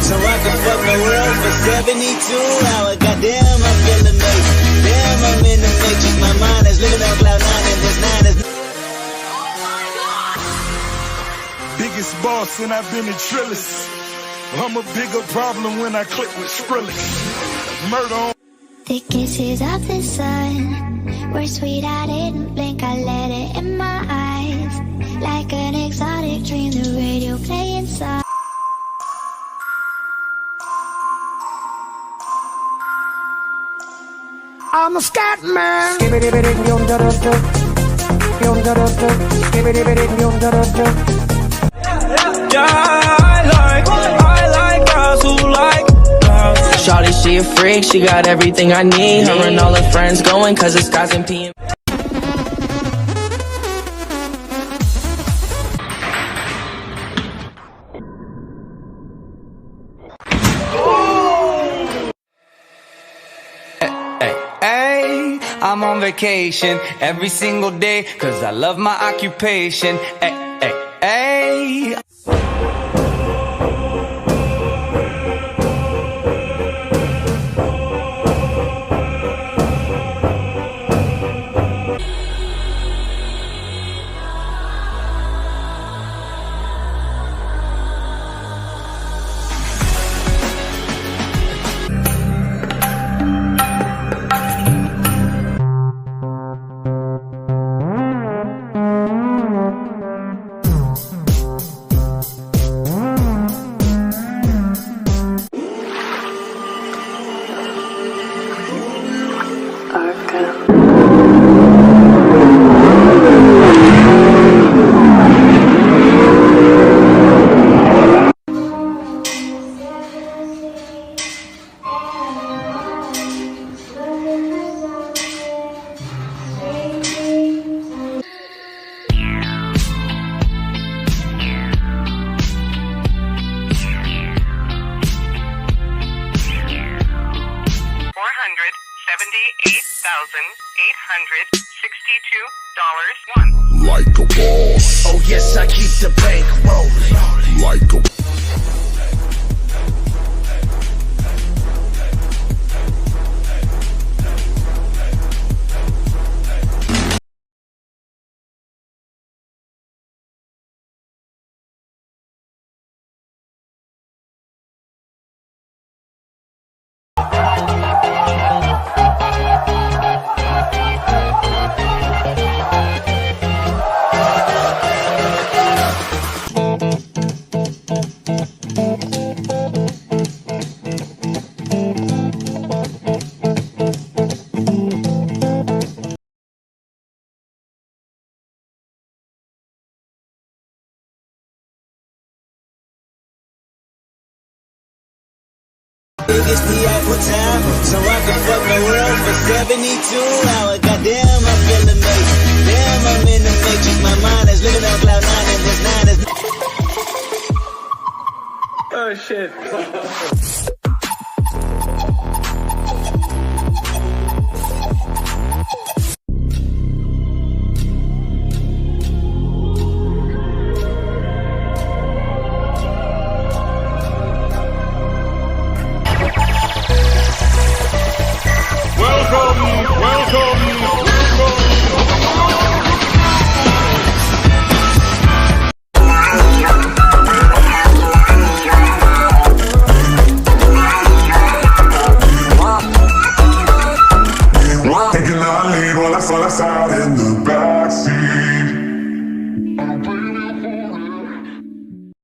So I can fuck the world for 72 hours. Goddamn, I feel amazing. Damn, I'm in the matrix. My mind is living on cloud nine, and this nine is. Biggest boss, and I've been in Trillis. I'm a bigger problem when I click with Skrillex. Murder on. The kisses of the sun were sweet, I didn't blink, I let it in my eyes. Like an exotic dream, the radio playing song. I'm a scat man. I like girls who like girls. Shawty, she a freak, she got everything I need. Her and all her friends going, cause it's guys and PM. I'm on vacation every single day, cause I love my occupation. Ay, ay, ay. $862.01. Like a boss. Oh yes, I keep the bank rolling. Like a It's the Eiffel Tower, so I can fuck the world for 72 hours. Goddamn, I feel amazing. Damn, I'm in the matrix. My mind is living on cloud nine, and this nine is. Oh shit.